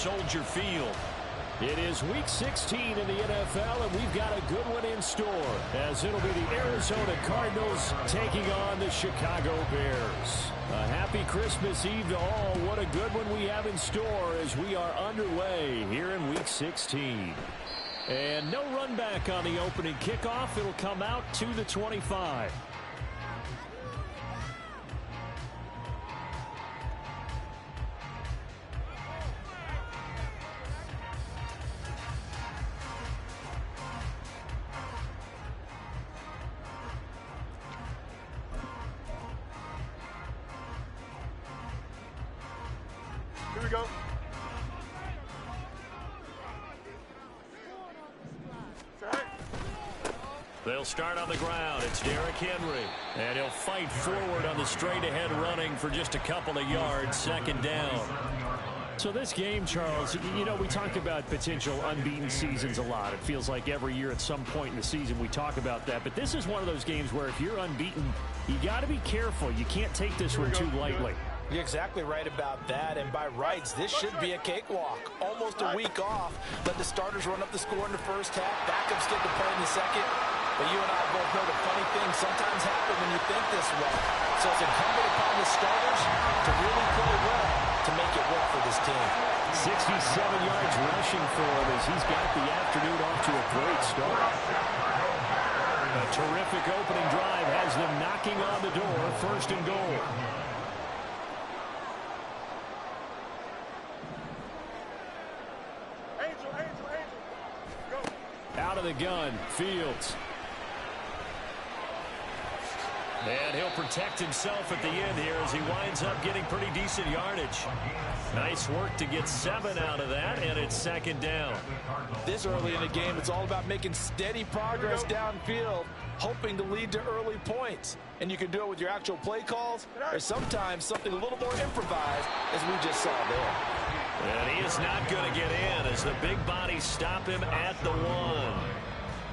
Soldier Field. It is Week 16 in the NFL, and we've got a good one in store, as it'll be the Arizona Cardinals taking on the Chicago Bears. A happy Christmas Eve to all. What a good one we have in store as we are underway here in Week 16. And no run back on the opening kickoff. It'll come out to the 25. Here we go. They'll start on the ground. It's Derrick Henry. And he'll fight forward on the straight-ahead running for just a couple of yards. Second down. So this game, Charles, you know, we talk about potential unbeaten seasons a lot. It feels like every year at some point in the season we talk about that. But this is one of those games where if you're unbeaten, you got to be careful. You can't take this one too lightly. You're exactly right about that, and by rights, this should be a cakewalk. Almost a week off. Let the starters run up the score in the first half. Backups get to play in the second. But you and I both know the funny things sometimes happen when you think this way. So it's incumbent upon the starters to really play well to make it work for this team. 67 yards rushing for him as he's got the afternoon off to a great start. A terrific opening drive has them knocking on the door. First and goal. Out of the gun, Fields. And he'll protect himself at the end here as he winds up getting pretty decent yardage. Nice work to get 7 out of that, and it's second down. This early in the game, it's all about making steady progress downfield, hoping to lead to early points. And you can do it with your actual play calls, or sometimes something a little more improvised, as we just saw there. And he is not going to get in as the big bodies stop him at the 1.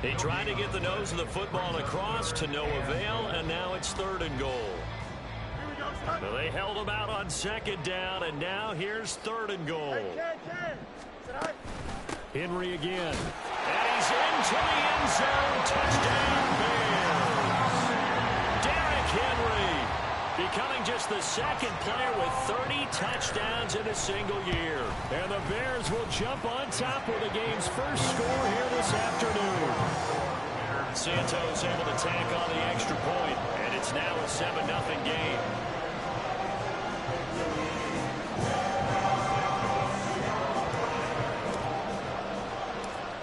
He tried to get the nose of the football across to no avail, and now it's third and goal. So they held him out on second down, and now here's third and goal. Henry again. And he's into the end zone. Touchdown, Bears. Derrick Henry becoming just the second player with 30 touchdowns in a single year. And the Bears will jump on top with the game's first score here this afternoon. Santos able to tack on the extra point, and it's now a 7-0 game.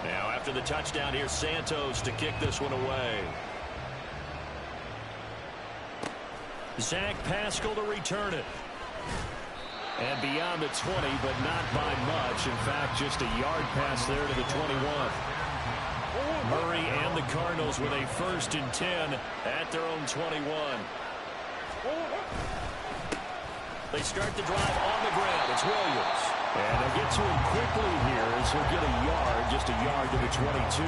Now after the touchdown, here's Santos to kick this one away. Zach Pascal to return it. And beyond the 20, but not by much. In fact, just a yard pass there to the 21. Murray and the Cardinals with a 1st and 10 at their own 21. They start the drive on the ground. It's Williams. And they'll get to him quickly here as he'll get a yard, just a yard to the 22.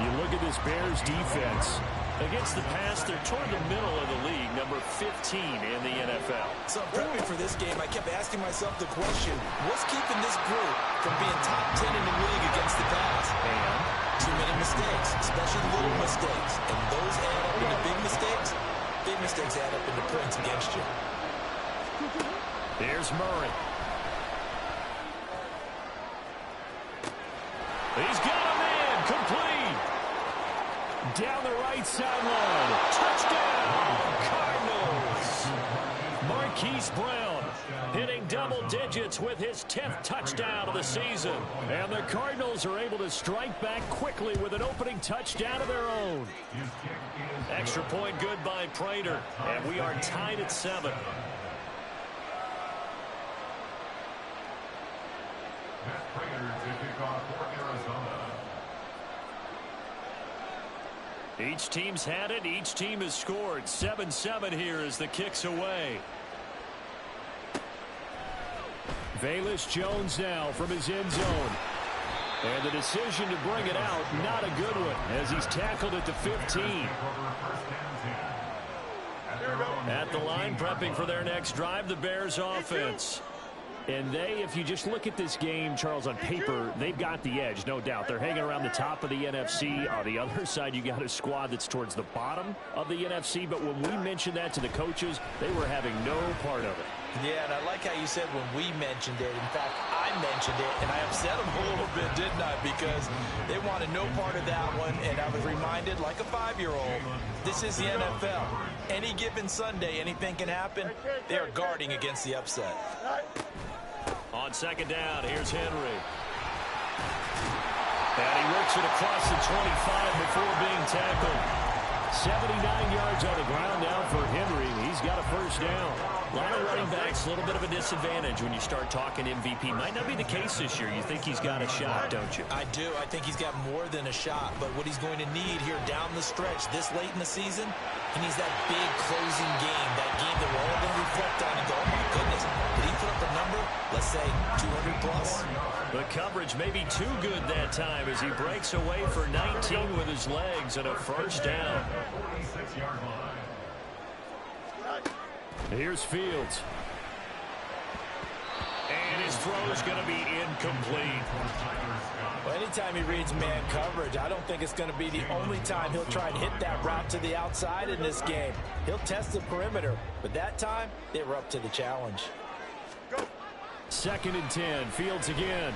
You look at this Bears defense. Against the pass, they're toward the middle of the league, number 15 in the NFL. So prepping for this game, I kept asking myself the question, what's keeping this group from being top 10 in the league against the pass? And too many mistakes, especially little mistakes. And those add up into big mistakes. Big mistakes add up into points against you. There's Murray. He's got a man, complete. Down the right sideline. Touchdown, Cardinals. Marquise Brown hitting double digits with his 10th touchdown of the season. And the Cardinals are able to strike back quickly with an opening touchdown of their own. Extra point good by Prater. And we are tied at 7. Each team's had it. Each team has scored. 7-7 here as the kick's away. Velus Jones now from his end zone. And the decision to bring it out, not a good one, as he's tackled at the 15. At the line, prepping for their next drive, the Bears offense. And they, if you just look at this game, Charles, on paper, they've got the edge, no doubt. They're hanging around the top of the NFC. On the other side, you got a squad that's towards the bottom of the NFC. But when we mentioned that to the coaches, they were having no part of it. Yeah, and I like how you said when we mentioned it. In fact, I mentioned it, and I upset them a little bit, didn't I? Because they wanted no part of that one, and I was reminded, like a 5-year-old, this is the NFL. Any given Sunday, anything can happen. They are guarding against the upset. On second down, here's Henry. And he works it across the 25 before being tackled. 79 yards on the ground now for Henry. He's got a first down. A lot of running backs, a little bit of a disadvantage when you start talking MVP. Might not be the case this year. You think he's got a shot, don't you? I do. I think he's got more than a shot. But what he's going to need here down the stretch this late in the season, he needs that big closing game, that game that we're all going to reflect on and go, oh, my goodness, did he put up a number, let's say, 200 plus? The coverage may be too good that time as he breaks away for 19 with his legs and a first down. Here's Fields. And his throw is going to be incomplete. Well, anytime he reads man coverage, I don't think it's going to be the only time he'll try and hit that route to the outside in this game. He'll test the perimeter, but that time, they were up to the challenge. Second and 10, Fields again.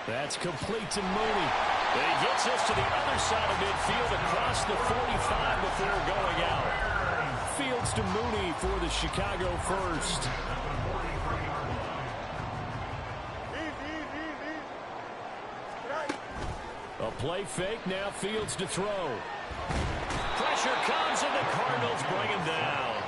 That's complete to Mooney. He gets us to the other side of midfield across the 45 before going out. Fields to Mooney for the Chicago first. A play fake, now Fields to throw. Pressure comes and the Cardinals bring him down.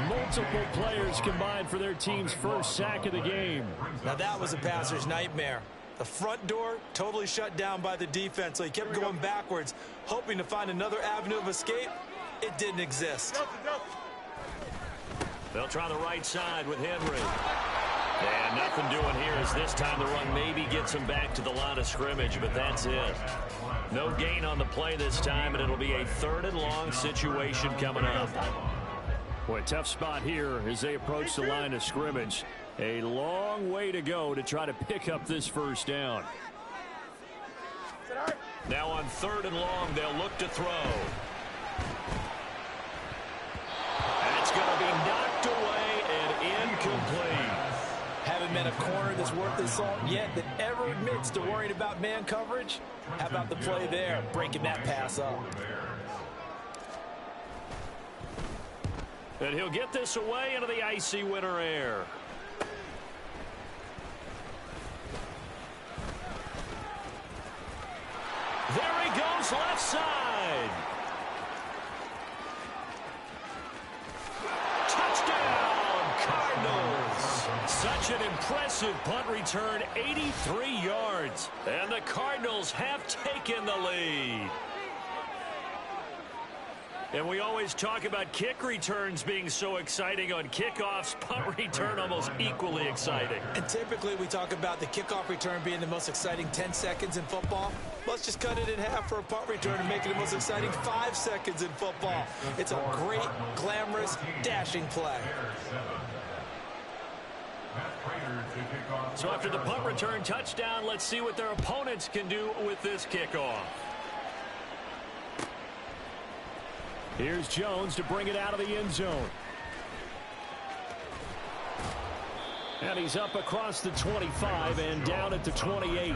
Multiple players combined for their team's first sack of the game. Now that was a passer's nightmare. The front door totally shut down by the defense, so he kept going backwards, hoping to find another avenue of escape. It didn't exist. They'll try the right side with Henry. And nothing doing here as this time the run maybe gets him back to the line of scrimmage, but that's it. No gain on the play this time, and it'll be a 3rd and long situation coming up. Boy, tough spot here as they approach the line of scrimmage. A long way to go to try to pick up this first down. Now on 3rd and long, they'll look to throw. And it's going to be knocked away and incomplete. Haven't met a corner that's worth his salt yet that ever admits to worrying about man coverage. How about the play there, breaking that pass up? And he'll get this away into the icy winter air. There he goes, left side. Touchdown, Cardinals. Such an impressive punt return, 83 yards. And the Cardinals have taken the lead. And we always talk about kick returns being so exciting on kickoffs. Punt return almost equally exciting. And typically we talk about the kickoff return being the most exciting 10 seconds in football. Let's just cut it in half for a punt return and make it the most exciting 5 seconds in football. It's a great, glamorous, dashing play. So after the punt return touchdown, let's see what their opponents can do with this kickoff. Here's Jones to bring it out of the end zone. And he's up across the 25 and down at the 28.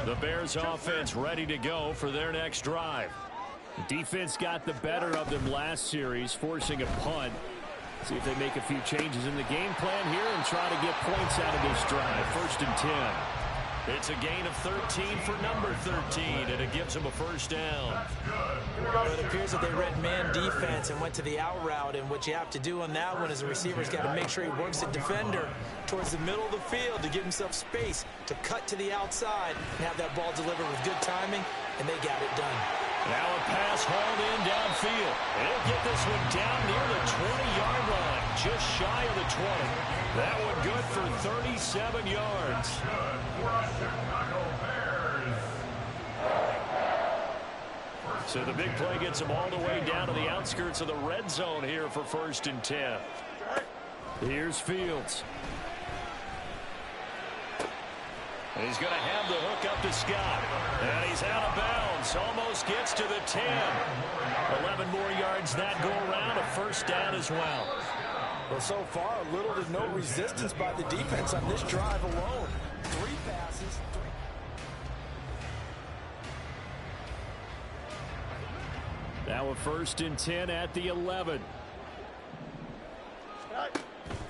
The Bears offense ready to go for their next drive. The defense got the better of them last series, forcing a punt. See if they make a few changes in the game plan here and try to get points out of this drive. 1st and 10. It's a gain of 13 for number 13, and it gives them a first down. Well, it appears that they read man defense and went to the out route, and what you have to do on that one is the receiver's got to make sure he works the defender towards the middle of the field to give himself space to cut to the outside and have that ball delivered with good timing, and they got it done. Now a pass hauled in downfield. And he'll get this one down near the 20-yard line, just shy of the 20. That one good for 37 yards. So the big play gets him all the way down to the outskirts of the red zone here for 1st and 10. Here's Fields. And he's going to have the hook up to Scott. And he's out of bounds. Almost gets to the 10. 11 more yards that go around. A 1st down as well. Well, so far, little to no resistance by the defense on this drive alone. 3 passes. Now a 1st and 10 at the 11.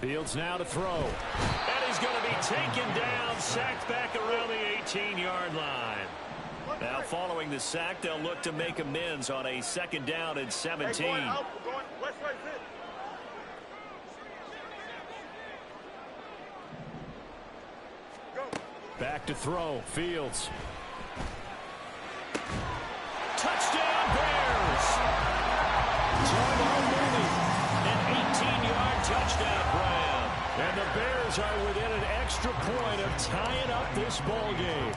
Fields now to throw. And he's going to be taken down, sacked back around the 18-yard line. Now following the sack, they'll look to make amends on a 2nd down and 17. Back to throw, Fields. Touchdown Bears! An 18-yard touchdown grab. And the Bears are within an extra point of tying up this ball game.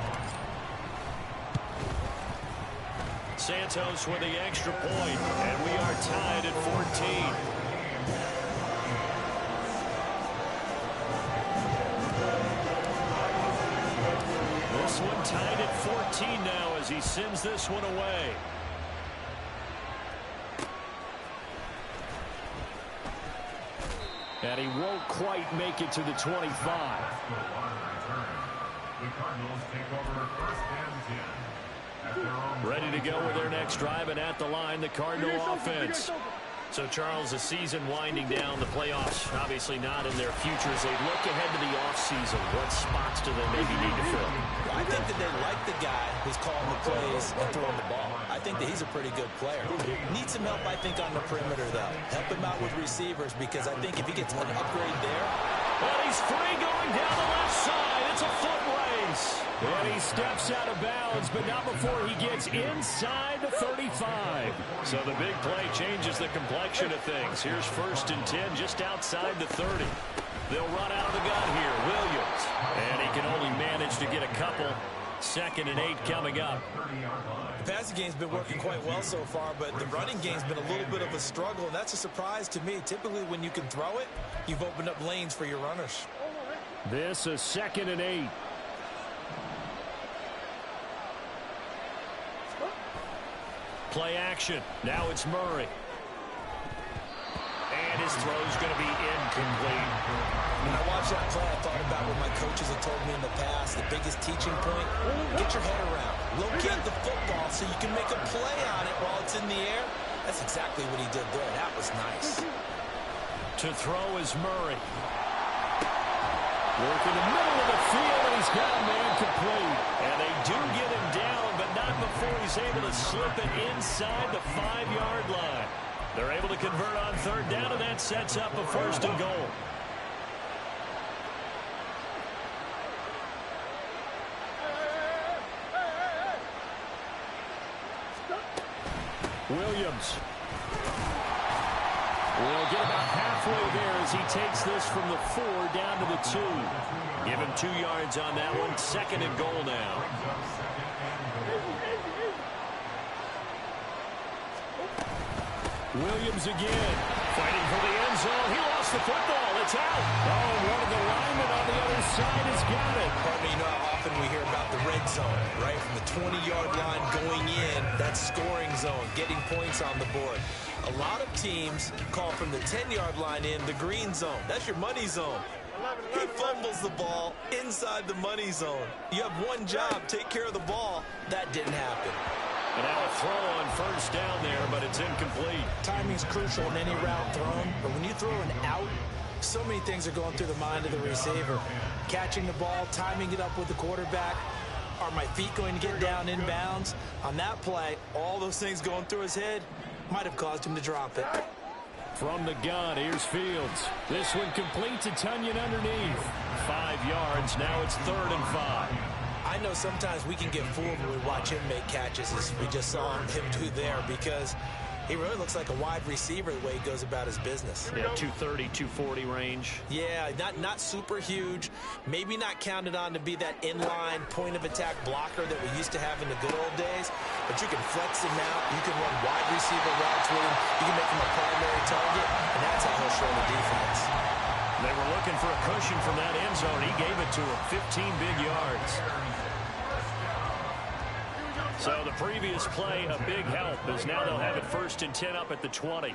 Santos with the extra point, and we are tied at 14. This one tied at 14 now as he sends this one away. And he won't quite make it to the 25. Ready to go with their next drive, and at the line, the Cardinal offense. So, Charles, the season winding down, the playoffs obviously not in their future. As they look ahead to the offseason, what spots do they maybe need to fill? I think that they like the guy who's calling the plays and throwing the ball. I think that he's a pretty good player. Needs some help, I think, on the perimeter, though. Help him out with receivers, because I think if he gets an upgrade there. And he's free going down the left side. It's a foot race. And he steps out of bounds, but not before he gets inside the 35. So the big play changes the complexion of things. Here's 1st and 10 just outside the 30. They'll run out of the gun here. Williams. And he can only manage to get a couple. 2nd and 8 coming up. The passing game's been working quite well so far, but the running game's been a little bit of a struggle, and that's a surprise to me. Typically, when you can throw it, you've opened up lanes for your runners. This is 2nd and 8. Play action. Now it's Murray. And his throw's going to be incomplete. When I watched that play, I thought about what my coaches have told me in the past. The biggest teaching point, get your head around. Locate the football so you can make a play on it while it's in the air. That's exactly what he did there. That was nice. To throw is Murray. Work in the middle of the field, and he's got a man complete. And they do get him down, but not before he's able to slip it inside the 5-yard line. They're able to convert on 3rd down, and that sets up a 1st and goal. Williams will get about halfway there as he takes this from the 4 down to the 2. Give him 2 yards on that one. 2nd and goal now. Williams again, fighting for the end zone. He lost the football. It's out. Oh, one of the linemen on the other side has got it. You know how often we hear about the red zone, right? From the 20-yard line going in, that scoring zone, getting points on the board. A lot of teams call from the 10-yard line in the green zone. That's your money zone. He fumbles the ball inside the money zone. You have one job, take care of the ball. That didn't happen. And now a throw on 1st down there, but it's incomplete. Timing's crucial in any route thrown, but when you throw an out, so many things are going through the mind of the receiver. Catching the ball, timing it up with the quarterback. Are my feet going to get down in bounds? On that play, all those things going through his head might have caused him to drop it. From the gun, here's Fields. This one complete to Tunyon underneath. 5 yards, now it's 3rd and 5. I know sometimes we can get fooled when we watch him make catches, as we just saw him do there, because He really looks like a wide receiver the way he goes about his business. Yeah, 230, 240 range. Yeah, not super huge. Maybe not counted on to be that inline point-of-attack blocker that we used to have in the good old days. But you can flex him out. You can run wide receiver routes with him. You can make him a primary target, and that's how he'll show the defense. They were looking for a cushion from that end zone. He gave it to him, 15 big yards. So the previous play, a big help, as now they'll have it 1st and 10 up at the 20.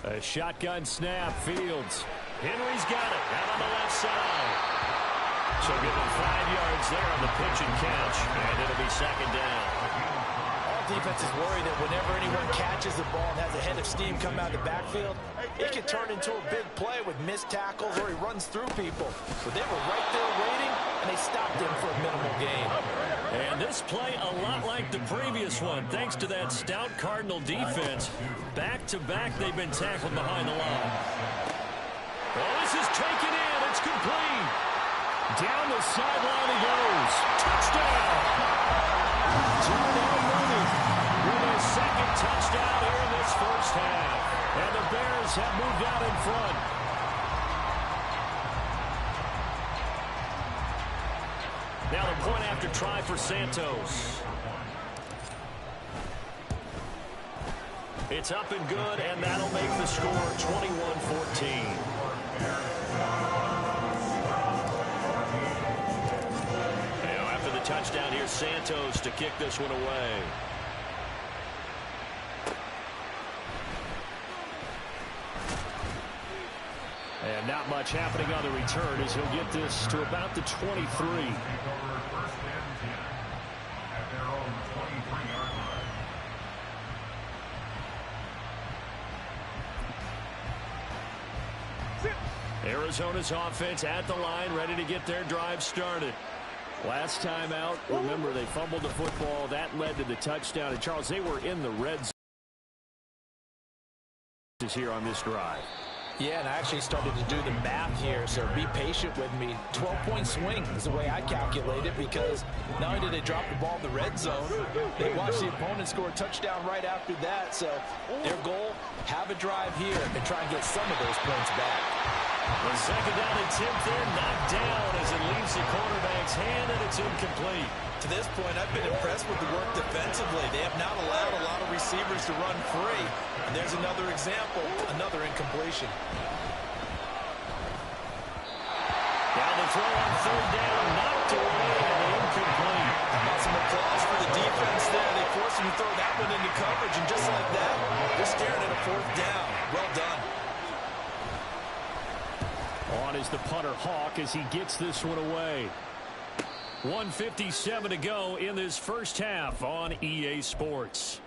A shotgun snap, Fields. Henry's got it, out on the left side. So give him 5 yards there on the pitch and catch, and it'll be 2nd down. Defense is worried that whenever anyone catches the ball and has a head of steam come out of the backfield, it can turn into a big play with missed tackles or he runs through people. So they were right there waiting, and they stopped him for a minimal gain. And this play a lot like the previous one, thanks to that stout Cardinal defense. Back-to-back, they've been tackled behind the line. Oh, this is taken in. It's complete. Down the sideline he goes. Touchdown! With his 2nd touchdown here in this 1st half. And the Bears have moved out in front. Now the point after try for Santos. It's up and good, and that'll make the score 21-14. Touchdown here, Santos, to kick this one away. And not much happening on the return as he'll get this to about the 23. Arizona's offense at the line, ready to get their drive started. Last time out, remember, they fumbled the football. That led to the touchdown. And, Charles, they were in the red zone here on this drive. Yeah, and I actually started to do the math here, so be patient with me. 12-point swing is the way I calculate it, because not only did they drop the ball in the red zone, they watched the opponent score a touchdown right after that. So their goal, have a drive here and try and get some of those points back. The 2nd down and 10th there, knocked down as it leaves the quarterback's hand, and it's incomplete. To this point, I've been impressed with the work defensively. They have not allowed a lot of receivers to run free. And there's another example, another incompletion. Down the throw on 3rd down, knocked away and incomplete. Got some applause for the defense there. They forced him to throw that one into coverage, and just like that, they're staring at a 4th down. Well done. On is the punter, Hawk, as he gets this one away. 1:57 to go in this 1st half on EA Sports.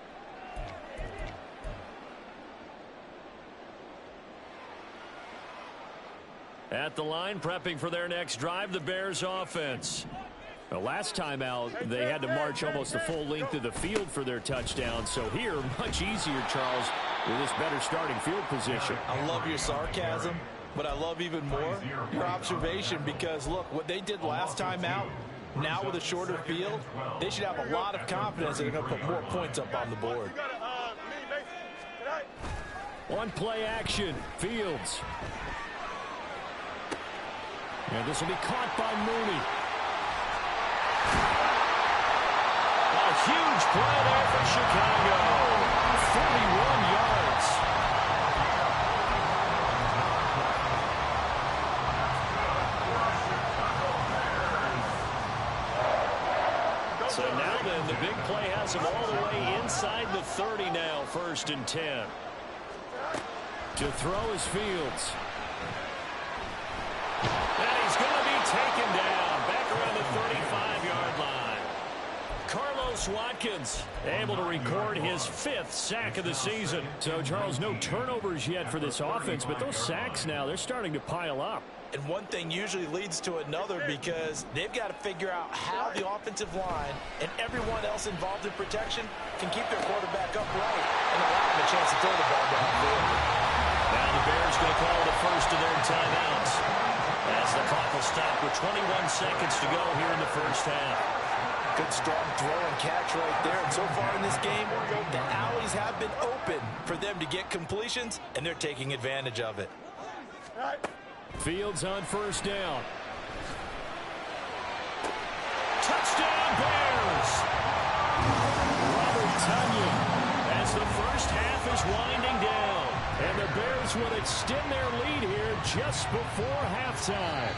At the line, prepping for their next drive, the Bears offense. The last time out, they had to march almost the full length of the field for their touchdown. So here, much easier, Charles, with this better starting field position. I love your sarcasm, but I love even more your observation, because, look, what they did last time out, now with a shorter field, they should have a lot of confidence that they're going to put more points up on the board. One play action, Fields. And this will be caught by Mooney. A huge play there for Chicago. 41 yards. So now then, the big play has him all the way inside the 30 now, 1st and 10. To throw is Fields. And he's going to be taken down back around the 35-yard line. Carlos Watkins able to record his 5th sack of the season. So, Charles, no turnovers yet for this offense, but those sacks now, they're starting to pile up. And one thing usually leads to another, because they've got to figure out how the offensive line and everyone else involved in protection can keep their quarterback upright and allow him a chance to throw the ball downfield. Now the Bears going to call the first of their timeouts as the clock will stop with 21 seconds to go here in the 1st half. Good strong throw and catch right there. And so far in this game, the alleys have been open for them to get completions, and they're taking advantage of it. Fields on first down. Touchdown, Bears! Robert Tonyan as the first half is winding down. And the Bears will extend their lead here just before halftime.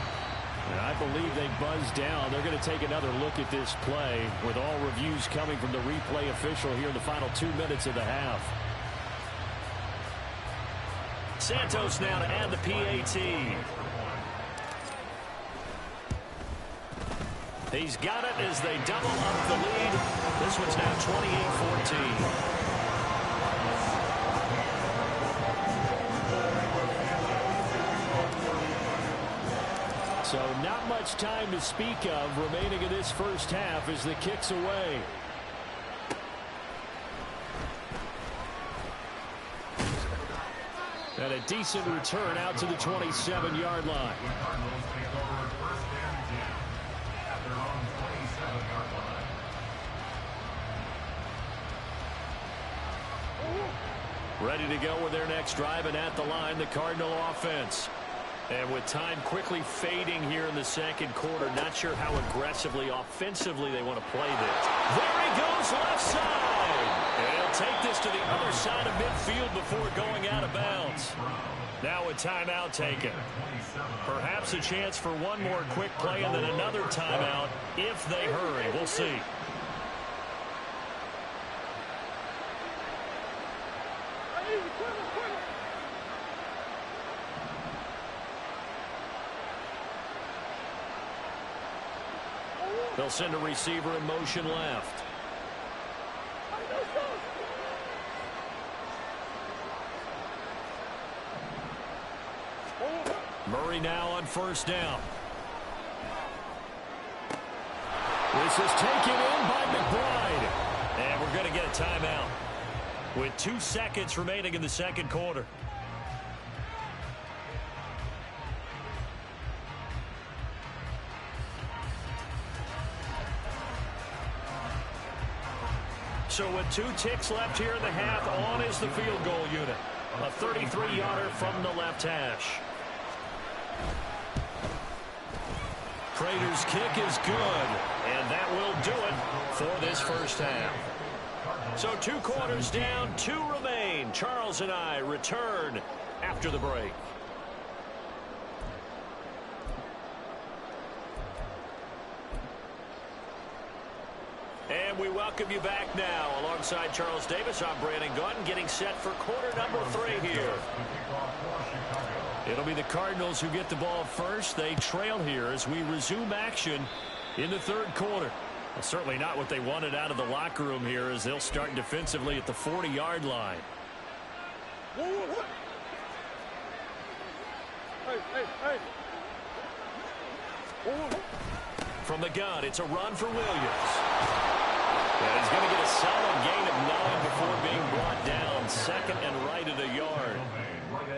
And I believe they buzzed down. They're going to take another look at this play with all reviews coming from the replay official here in the final 2 minutes of the half. Santos now to add the PAT. He's got it as they double up the lead. This one's now 28-14. So not much time to speak of remaining in this first half as the kick's away. And a decent return out to the 27-yard line. Ready to go with their next drive, and at the line, the Cardinal offense. And with time quickly fading here in the second quarter, not sure how aggressively, offensively they want to play this. There he goes, left side. And he'll take this to the other side of midfield before going out of bounds. Now a timeout taken. Perhaps a chance for one more quick play and then another timeout if they hurry. We'll see. They'll send a receiver in motion left. Murray now on first down. This is taken in by McBride. And we're going to get a timeout with 2 seconds remaining in the second quarter. So with 2 ticks left here in the half, on is the field goal unit. A 33-yarder from the left hash. Prater's kick is good, and that will do it for this first half. So 2 quarters down, 2 remain. Charles and I return after the break. And we welcome you back now. Alongside Charles Davis, I'm Brandon Gauton, getting set for quarter number 3 here. It'll be the Cardinals who get the ball first. They trail here as we resume action in the third quarter. Well, certainly not what they wanted out of the locker room here as they'll start defensively at the 40-yard line. From the gun, it's a run for Williams. And he's going to get a solid gain of 9 before being brought down. Second and right at a yard.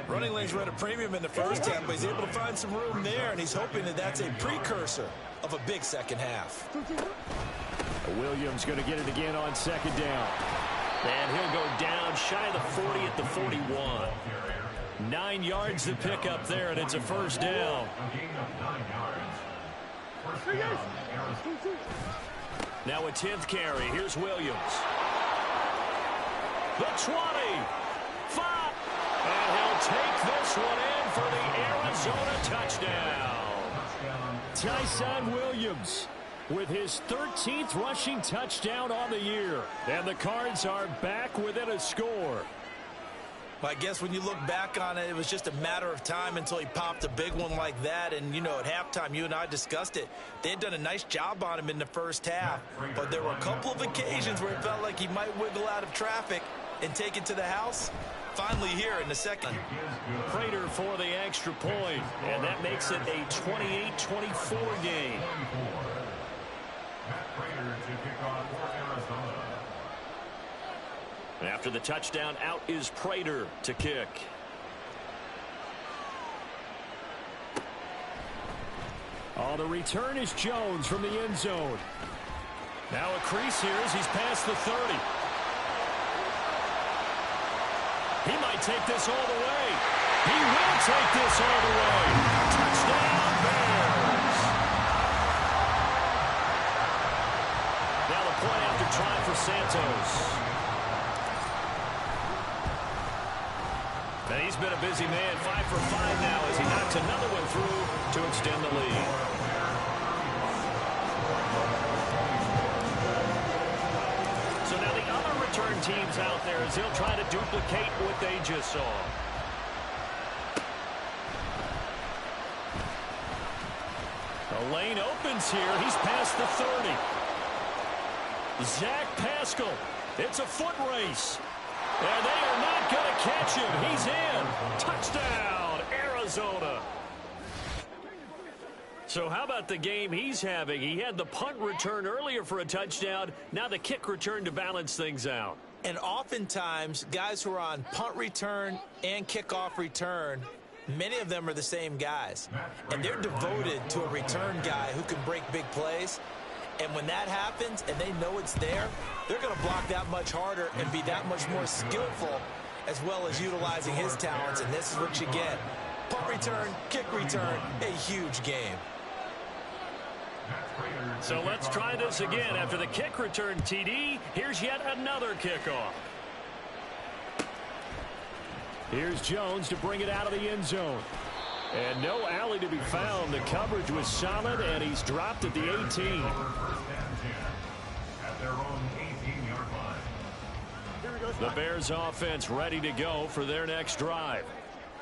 Running lanes were at a premium in the first half, but he's able to find some room there, and he's hoping that that's a precursor of a big second half. Williams going to get it again on second down. And he'll go down shy of the 40 at the 41. 9 yards to pick up there, and it's a first down. Now a 10th carry. Here's Williams. The 20. 5. And he'll take this one in for the Arizona touchdown. Tyson Williams with his 13th rushing touchdown on the year. And the Cards are back within a score. I guess when you look back on it, it was just a matter of time until he popped a big one like that. And, you know, at halftime, you and I discussed it. They had done a nice job on him in the first half. But there were a couple of occasions where it felt like he might wiggle out of traffic and take it to the house. Finally here in the second. Prater for the extra point. And that makes it a 28-24 game. After the touchdown, out is Prater to kick. Oh, the return is Jones from the end zone. Now a crease here as he's past the 30. He might take this all the way. He will take this all the way. Touchdown, Bears. Now the point after try for Santos. And he's been a busy man, 5 for 5 now as he knocks another one through to extend the lead. So now the other return teams out there as they'll try to duplicate what they just saw. The lane opens here. He's past the 30. Zach Pascal. It's a foot race. And they are not going to catch him. He's in. Touchdown, Arizona. So how about the game he's having? He had the punt return earlier for a touchdown. Now the kick return to balance things out. And oftentimes, guys who are on punt return and kickoff return, many of them are the same guys. And they're devoted to a return guy who can break big plays. And when that happens and they know it's there, they're going to block that much harder and be that much more skillful as well as utilizing his talents. And this is what you get. Punt return, kick return, a huge game. So let's try this again. After the kick return TD, here's yet another kickoff. Here's Jones to bring it out of the end zone. And no alley to be found. The coverage was solid, and he's dropped at the 18. The Bears offense ready to go for their next drive.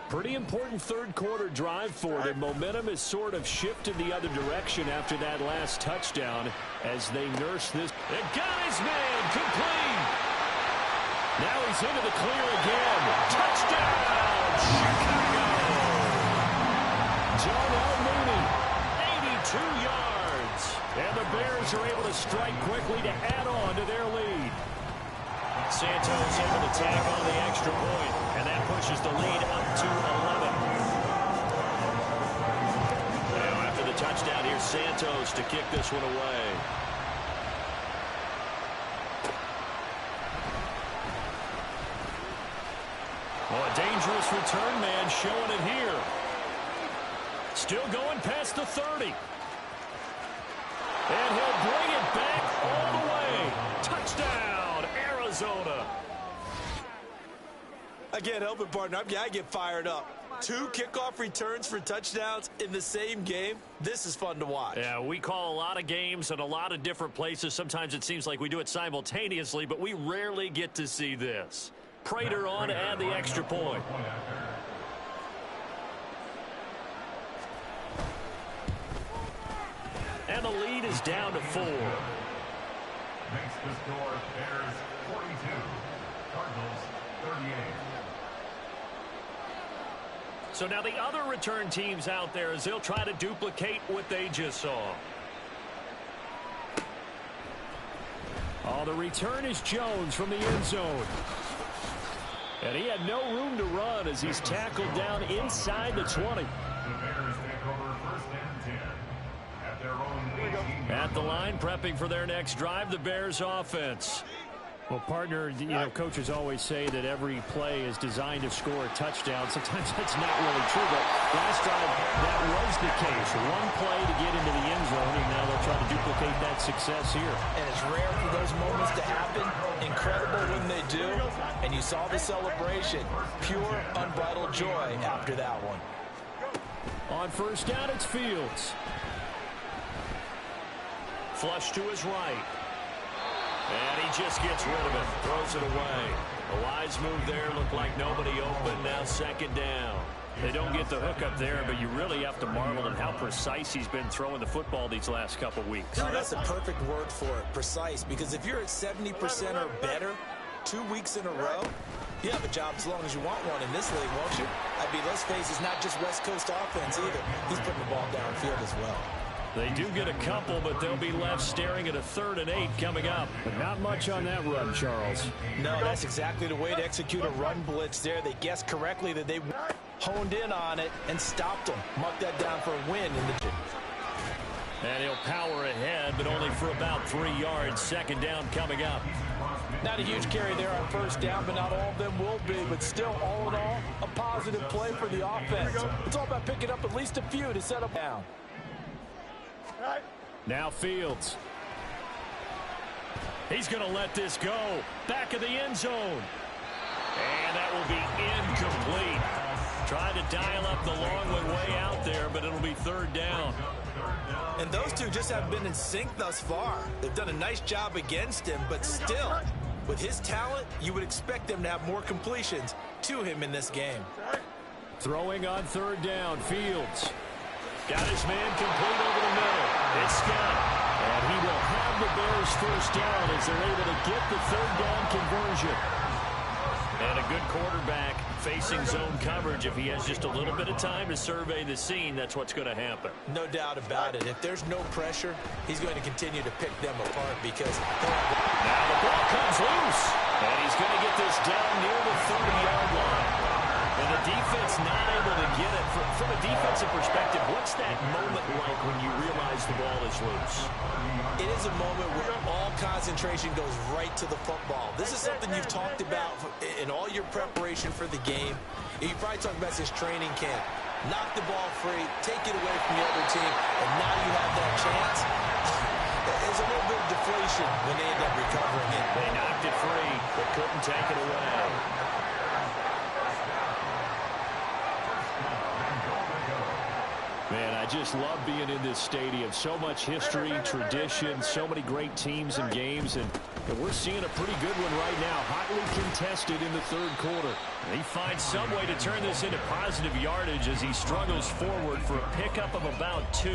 Pretty important third quarter drive for them. Momentum has sort of shifted the other direction after that last touchdown as they nurse this. It got his man complete. Now he's into the clear again. Touchdown, Chicago. Darnell Mooney, 82 yards. And the Bears are able to strike quickly to add on to their lead. Santos able to tack on the extra point, and that pushes the lead up to 11. Now after the touchdown, here's Santos to kick this one away. Oh, a dangerous return man showing it here. Still going past the 30. And he'll bring it back all the way. Touchdown, Arizona. I can't help it, partner. I get fired up. 2 kickoff returns for touchdowns in the same game. This is fun to watch. Yeah, we call a lot of games in a lot of different places. Sometimes it seems like we do it simultaneously, but we rarely get to see this. Prater on to add the extra point. And the lead is down to 4. Makes the score Bears 42, Cardinals 38. So now the other return teams out there as they'll try to duplicate what they just saw. Oh, the return is Jones from the end zone. And he had no room to run as he's tackled down inside the 20. The Bears take over first and 10 at their own 18. At the line, prepping for their next drive, the Bears offense. Well, partner, you know, coaches always say that every play is designed to score a touchdown. Sometimes that's not really true, but last drive, that was the case. One play to get into the end zone, and now they'll try to duplicate that success here. And it's rare for those moments to happen. Incredible when they do. And you saw the celebration. Pure, unbridled joy after that one. On first down, it's Fields. Flush to his right. And he just gets rid of it. Throws it away. A wise move there. Looked like nobody open. Now second down. They don't get the hook up there, but you really have to marvel at how precise he's been throwing the football these last couple weeks. No, that's a perfect word for it, precise. Because if you're at 70% or better 2 weeks in a row, you have a job as long as you want one in this league, won't you? I mean, let's face it, it's not just West Coast offense either. He's putting the ball downfield as well. They do get a couple, but they'll be left staring at a 3rd and 8 coming up. But not much on that run, Charles. No, that's exactly the way to execute a run blitz there. They guessed correctly that they honed in on it and stopped them. Mark that down for a win in the gym. And he'll power ahead, but only for about 3 yards. Second down coming up. Not a huge carry there on first down, but not all of them will be. But still, all in all, a positive play for the offense. It's all about picking up at least a few to set them down. Now Fields. He's going to let this go. Back of the end zone. And that will be incomplete. Trying to dial up the long one way out there, but it'll be third down. And those two just haven't been in sync thus far. They've done a nice job against him, but still, with his talent, you would expect them to have more completions to him in this game. Throwing on third down, Fields. Got his man complete over the middle. It's Scott. And he will have the Bears first down as they're able to get the third down conversion. And a good quarterback facing zone coverage. If he has just a little bit of time to survey the scene, that's what's going to happen. No doubt about it. If there's no pressure, he's going to continue to pick them apart because... Now the ball comes loose. And he's going to get this down near the 30-yard line. And the defense not able to get it. From a defensive perspective, what's that moment like when you realize the ball is loose? It is a moment where all concentration goes right to the football. This is something you've talked about in all your preparation for the game. You probably talked about this training camp. Knock the ball free, take it away from the other team, and now you have that chance. There's a little bit of deflation when they end up recovering it. They knocked it free, but couldn't take it away. Man, I just love being in this stadium. So much history, tradition, so many great teams and games, and we're seeing a pretty good one right now, hotly contested in the third quarter. He finds some way to turn this into positive yardage as he struggles forward for a pickup of about 2.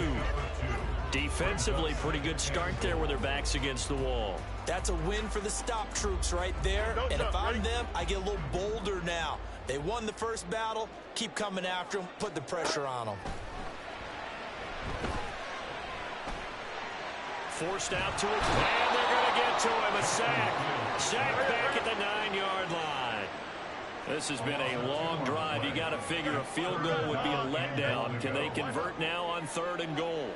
Defensively, pretty good start there with their backs against the wall. That's a win for the stop troops right there, and if I'm them, I get a little bolder now. They won the first battle, keep coming after them, put the pressure on them. Forced out to it, and they're going to get to him. A sack. Sack back at the 9-yard line. This has been a long drive. You got to figure a field goal would be a letdown. Can they convert now on 3rd and goal?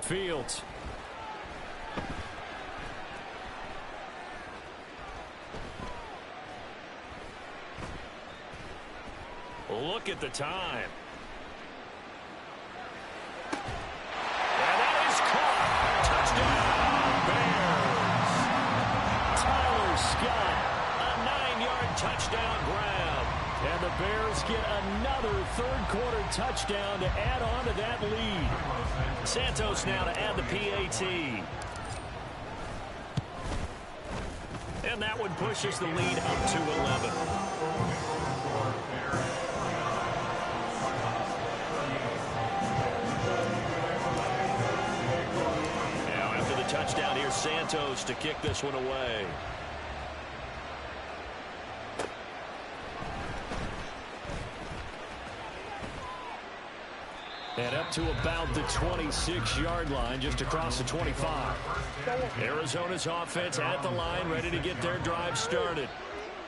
Fields. Look at the time. And that is caught. Touchdown, Bears. Tyler Scott, a 9-yard touchdown grab. And the Bears get another third-quarter touchdown to add on to that lead. Santos now to add the PAT. And that one pushes the lead up to 11. Touchdown here, Santos to kick this one away. And up to about the 26-yard line, just across the 25. Arizona's offense at the line, ready to get their drive started.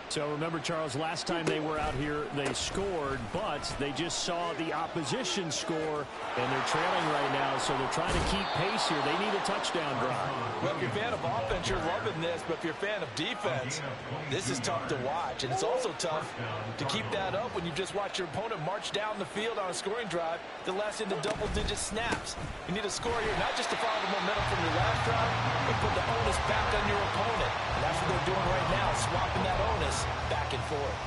So remember, Charles, last time they were out here, they scored, but they just saw the opposition score, and they're trailing right now, so they're trying to keep pace here. They need a touchdown drive. Well, if you're a fan of offense, you're loving this, but if you're a fan of defense, this is tough to watch, and it's also tough to keep that up when you just watch your opponent march down the field on a scoring drive that lasts into double-digit snaps. You need a score here, not just to follow the momentum from your last drive, but put the onus back on your opponent. And that's what they're doing right now, swapping that onus back and forth.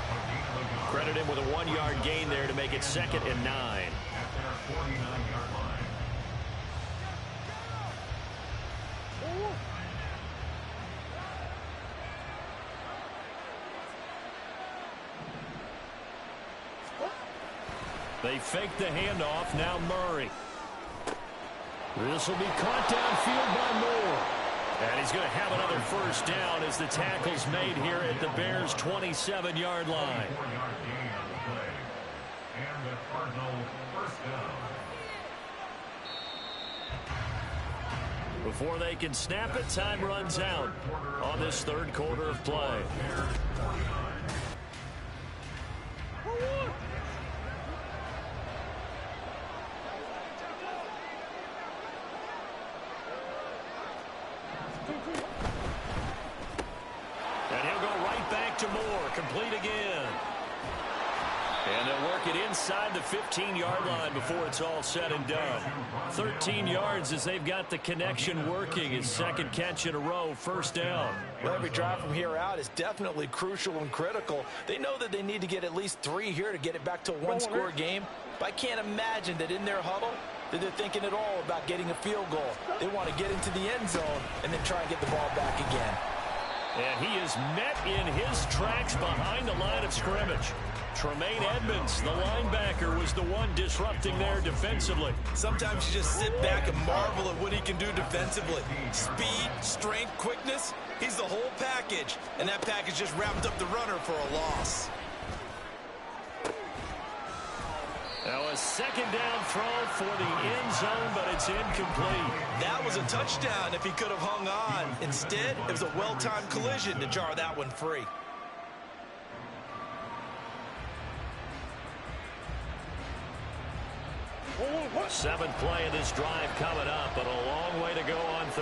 Credit him with a 1-yard gain there to make it 2nd and 9. At their 49-yard line. They fake the handoff. Now Murray. This will be caught downfield by Moore. And he's going to have another first down as the tackle's made here at the Bears' 27-yard line. 4-yard gain on the play. And the Cardinal first down. Before they can snap it, time runs out on this third quarter of play. incomplete again. And they'll work it inside the 15-yard line before it's all said and done. 13 yards as they've got the connection working. His second catch in a row, first down. Well, every drive from here out is definitely crucial and critical. They know that they need to get at least 3 here to get it back to a one-score game. But I can't imagine that in their huddle that they're thinking at all about getting a field goal. They want to get into the end zone and then try and get the ball back again. And he is met in his tracks behind the line of scrimmage. Tremaine Edmonds, the linebacker, was the one disrupting there defensively. Sometimes you just sit back and marvel at what he can do defensively. Speed, strength, quickness, he's the whole package. And that package just wrapped up the runner for a loss. Now a second down throw for the end zone, but it's incomplete. That was a touchdown if he could have hung on. Instead, it was a well-timed collision to jar that one free. Seventh play of this drive coming up, but a long way to go on third.